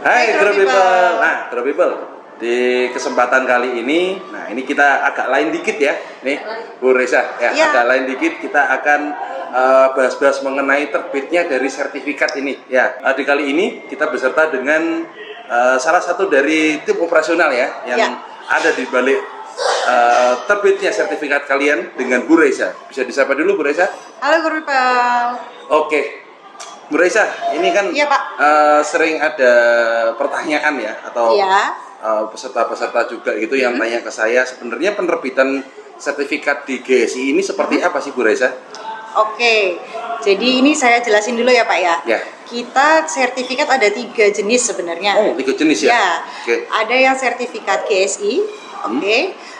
Hai Grow People. Nah, Grow People, di kesempatan kali ini, nah ini kita agak lain dikit ya, nih Bu Reza, ya, agak lain dikit. Kita akan bahas-bahas mengenai terbitnya dari sertifikat ini. Ya, di kali ini kita beserta dengan salah satu dari tim operasional ya, yang ada di balik terbitnya sertifikat kalian dengan Bu Reza. Bisa disapa dulu Bu Reza? Halo Grow People. Oke. Bu Reza, ini kan sering ada pertanyaan ya, atau peserta-peserta juga gitu yang tanya ke saya, sebenarnya penerbitan sertifikat di GSI ini seperti apa sih Bu Reza? Oke, jadi ini saya jelasin dulu ya Pak ya. Kita sertifikat ada 3 jenis sebenarnya. Oh, 3 jenis ya? Ada yang sertifikat GSI,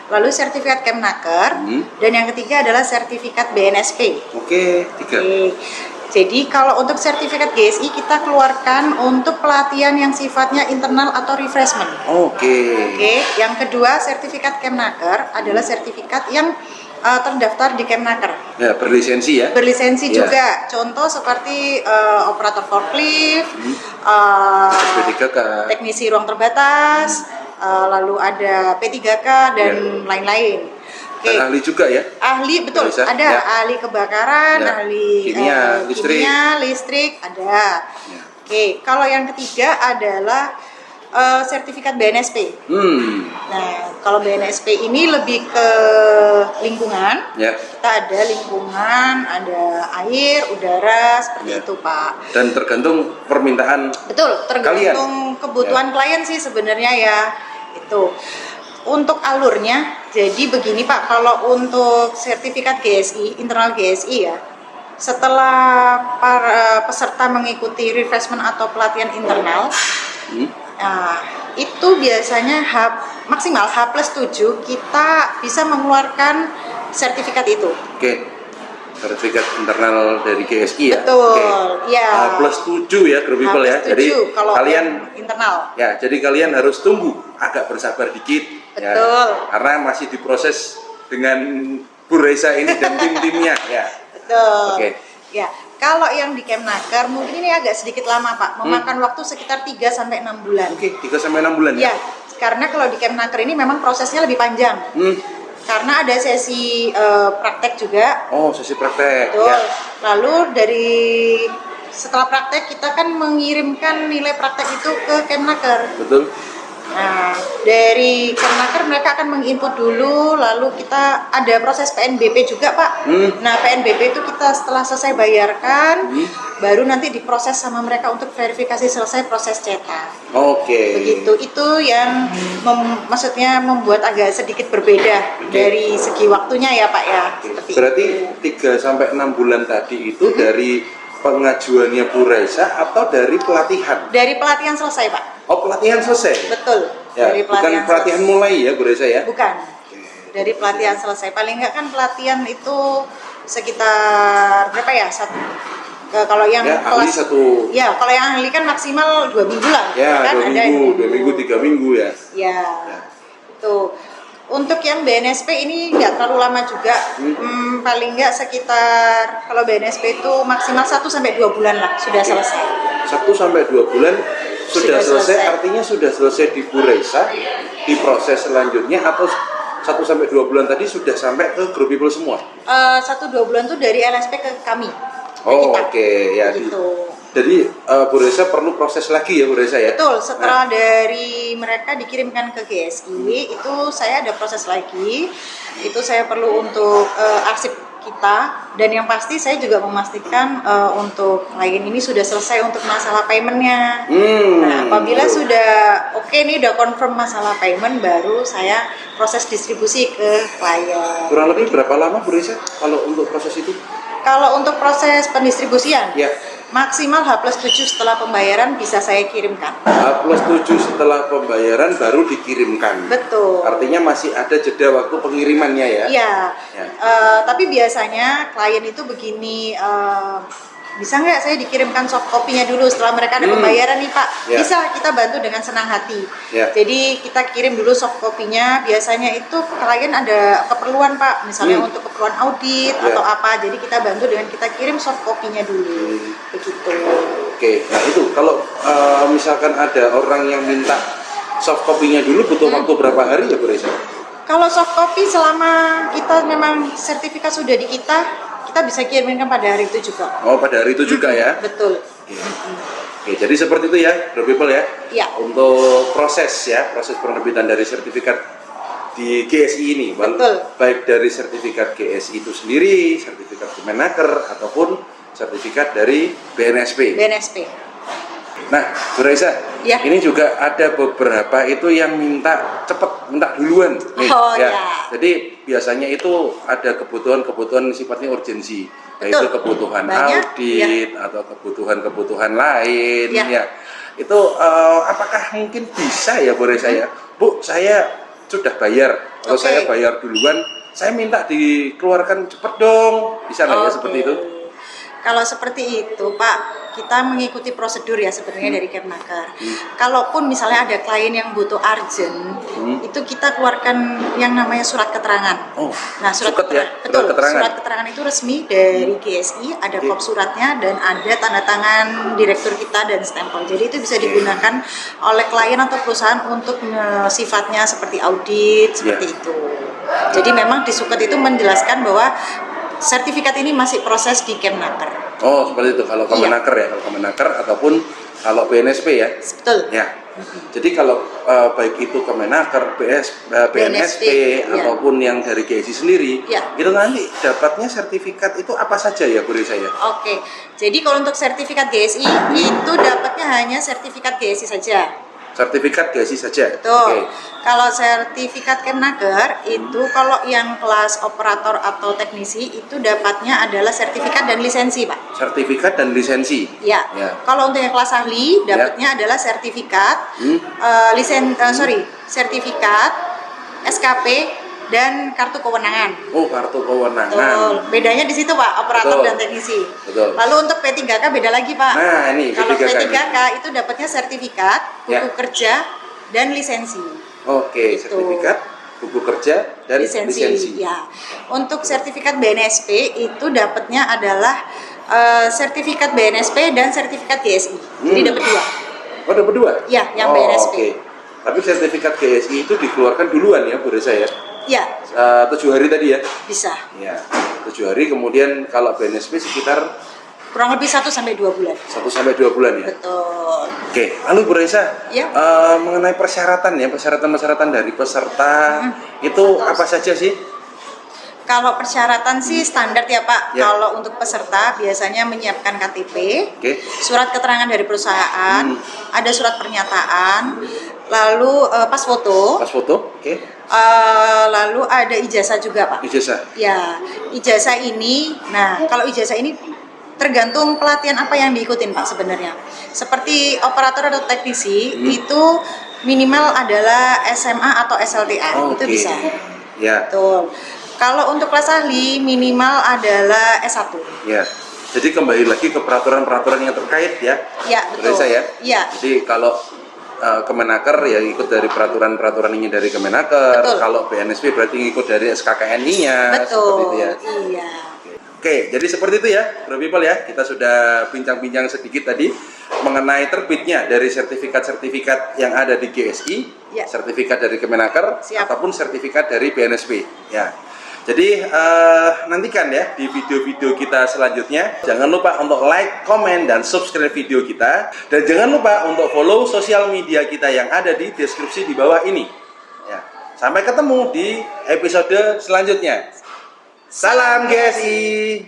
lalu sertifikat Kemnaker, dan yang ketiga adalah sertifikat BNSP. Oke, 3. Jadi kalau untuk sertifikat GSI kita keluarkan untuk pelatihan yang sifatnya internal atau refreshment. Yang kedua sertifikat Kemnaker adalah sertifikat yang terdaftar di Kemnaker. Ya, berlisensi ya? Berlisensi juga. Contoh seperti operator forklift, P3K, teknisi ruang terbatas, lalu ada P3K dan lain-lain. Ahli juga ya? Ahli, betul. Ada ahli kebakaran, ahli kimia, listrik, ada. Kalau yang ketiga adalah sertifikat BNSP. Nah, kalau BNSP ini lebih ke lingkungan. Kita ada lingkungan, ada air, udara, seperti itu Pak. Dan tergantung permintaan. Betul, tergantung kebutuhan klien sih sebenarnya ya. Itu. Untuk alurnya, jadi begini Pak, kalau untuk sertifikat GSI, internal GSI ya, setelah para peserta mengikuti refreshment atau pelatihan internal, itu biasanya maksimal H+7 kita bisa mengeluarkan sertifikat itu. Sertifikat internal dari GSI ya? Betul, H+7 ya, Grow People ya. Jadi kalau kalian internal. Ya, jadi kalian harus tunggu, agak bersabar dikit. Betul. Karena masih diproses dengan Bu Reza ini dan tim-timnya ya. Betul. Kalau yang di Kemnaker mungkin ini agak sedikit lama Pak, memakan waktu sekitar 3-6 bulan. 3-6 bulan ya? Karena kalau di Kemnaker ini memang prosesnya lebih panjang. Karena ada sesi praktek juga. Oh, sesi praktek. Betul. Lalu setelah praktek kita kan mengirimkan nilai praktek itu ke Kemnaker. Betul. Nah, dari Kemnaker mereka akan menginput dulu, lalu kita ada proses PNBP juga Pak. Nah, PNBP itu kita setelah selesai bayarkan, baru nanti diproses sama mereka untuk verifikasi selesai proses cetak. Begitu, itu yang maksudnya membuat agak sedikit berbeda dari segi waktunya ya Pak ya. Berarti 3-6 bulan tadi itu dari pengajuannya Bu Reza atau dari pelatihan? Dari pelatihan selesai Pak. Oh, pelatihan selesai? Betul. Dari pelatihan bukan pelatihan mulai ya Bu Reza ya? Bukan. Dari pelatihan selesai. Paling enggak kan pelatihan itu sekitar berapa ya? Kalau yang kelas kalau yang ahli kan maksimal 2 minggu lah. Kan 2 minggu, 3 minggu ya. Tuh. Untuk yang BNSP ini nggak terlalu lama juga, paling nggak sekitar, kalau BNSP itu maksimal 1-2 bulan lah sudah selesai. 1-2 bulan sudah selesai, artinya sudah selesai di Bu Reza, di proses selanjutnya, atau 1-2 bulan tadi sudah sampai ke Grow People semua? 1-2 bulan itu dari LSP ke kami. Ya. Jadi Bu Reza perlu proses lagi ya Bu Reza ya? Betul, setelah dari mereka dikirimkan ke GSI, itu saya ada proses lagi. Itu saya perlu untuk arsip kita, dan yang pasti saya juga memastikan untuk klien ini sudah selesai untuk masalah paymentnya. Nah, apabila sudah nih udah confirm masalah payment, baru saya proses distribusi ke klien. Kurang lebih berapa lama Bu Reza kalau untuk proses itu? Kalau untuk proses pendistribusian, maksimal H+7 setelah pembayaran bisa saya kirimkan. H+7 setelah pembayaran baru dikirimkan. Betul. Artinya masih ada jeda waktu pengirimannya ya? Iya. Tapi biasanya klien itu begini, bisa nggak saya dikirimkan soft copy-nya dulu setelah mereka ada pembayaran nih Pak? Ya. Bisa, kita bantu dengan senang hati. Ya. Jadi kita kirim dulu soft copy-nya. Biasanya itu klien ada keperluan Pak, misalnya untuk keperluan audit Ya. atau apa. Jadi kita bantu dengan kita kirim soft copy-nya dulu. Begitu. Oke, nah itu kalau misalkan ada orang yang minta soft copy-nya dulu butuh waktu berapa hari ya Bu Reza? Kalau soft copy selama kita memang sertifikat sudah di kita bisa kirimkan pada hari itu juga. Oh, pada hari itu juga ya? Betul. Oke, jadi seperti itu ya, Bro People ya. Ya. Untuk proses penerbitan dari sertifikat di GSI ini, Betul. baik dari sertifikat GSI itu sendiri, sertifikat Kemenaker ataupun sertifikat dari BNSP. Nah, Bu Reza, Ya. ini juga ada beberapa itu yang minta cepet, minta duluan nih. Oh, ya. ya. Jadi biasanya itu ada kebutuhan sifatnya urgensi, yaitu Betul. kebutuhan Banyak, audit atau kebutuhan lain. Ya. Ya. Itu apakah mungkin bisa ya Bu Reza ya? Bu, saya sudah bayar atau Oke. saya bayar duluan, saya minta dikeluarkan cepet dong. Bisa nggak ya seperti itu? Kalau seperti itu Pak, kita mengikuti prosedur ya sebenarnya dari Kemnaker. Kalaupun misalnya ada klien yang butuh urgent, itu kita keluarkan yang namanya surat keterangan. Oh, Nah, surat suket ya? keterangan, betul. Surat keterangan. Surat keterangan itu resmi dari GSI, ada kop suratnya dan ada tanda tangan direktur kita dan stempel. Jadi itu bisa digunakan oleh klien atau perusahaan untuk sifatnya seperti audit seperti itu. Jadi memang di suket itu menjelaskan bahwa sertifikat ini masih proses di Kemnaker. Oh, seperti itu kalau Kemenaker ya, kalau Kemenaker ataupun kalau BNSP ya. Betul. Ya. Jadi kalau baik itu Kemenaker, BNSP ataupun yang dari GSI sendiri, itu nanti dapatnya sertifikat itu apa saja ya Bu Reza ya? Oke. Jadi kalau untuk sertifikat GSI itu dapatnya hanya sertifikat GSI saja. Sertifikat GSI saja. Betul. Kalau sertifikat Kemnaker itu kalau yang kelas operator atau teknisi itu dapatnya adalah sertifikat dan lisensi, Pak. Sertifikat dan lisensi. Ya. Kalau untuk yang kelas ahli dapatnya adalah sertifikat, sertifikat, SKP dan kartu kewenangan. Oh, kartu kewenangan. Betul. Bedanya di situ Pak, operator Betul. dan teknisi. Betul. Lalu untuk P3K beda lagi Pak. Nah, ini kalau P3K P3K itu dapatnya sertifikat, buku kerja dan lisensi. Oke, sertifikat, buku kerja dan lisensi. Ya. Untuk sertifikat BNSP itu dapatnya adalah sertifikat BNSP dan sertifikat GSI. Jadi dapat dua. Oh, dapat dua? Ya, yang BNSP. Oke. Tapi sertifikat GSI itu dikeluarkan duluan ya, Bu Reza ya? Ya. 7 hari tadi ya? Bisa. Ya, 7 hari. Kemudian kalau BNSP sekitar Kurang lebih 1 sampai 2 bulan. 1 sampai 2 bulan ya? Betul. Oke, lalu Bu Reza, Ya. mengenai persyaratan dari peserta itu apa saja sih? Kalau persyaratan sih standar ya Pak. Kalau untuk peserta biasanya menyiapkan KTP, surat keterangan dari perusahaan, ada surat pernyataan, lalu pas foto. Lalu ada ijazah juga Pak. Ijazah. Ya, ijazah ini. Nah, kalau ijazah ini tergantung pelatihan apa yang diikutin Pak sebenarnya. Seperti operator atau teknisi itu minimal adalah SMA atau SLTA, itu bisa. Ya. Betul. Kalau untuk kelas ahli minimal adalah S1. Ya. Jadi kembali lagi ke peraturan-peraturan yang terkait ya. Ya, betul. Ya. Jadi kalau Kemenaker ya ikut dari peraturan-peraturan ini dari Kemenaker. Betul. Kalau BNSP berarti ikut dari SKKNI-nya. Betul. Seperti itu ya. Iya. Oke, jadi seperti itu ya, Bro People ya. Kita sudah bincang-bincang sedikit tadi mengenai terbitnya dari sertifikat-sertifikat yang ada di GSI, sertifikat dari Kemenaker, ataupun sertifikat dari BNSP. Ya. Jadi nantikan ya di video-video kita selanjutnya. Jangan lupa untuk like, komen, dan subscribe video kita. Dan jangan lupa untuk follow sosial media kita yang ada di deskripsi di bawah ini. Ya. Sampai ketemu di episode selanjutnya. Salam GSI.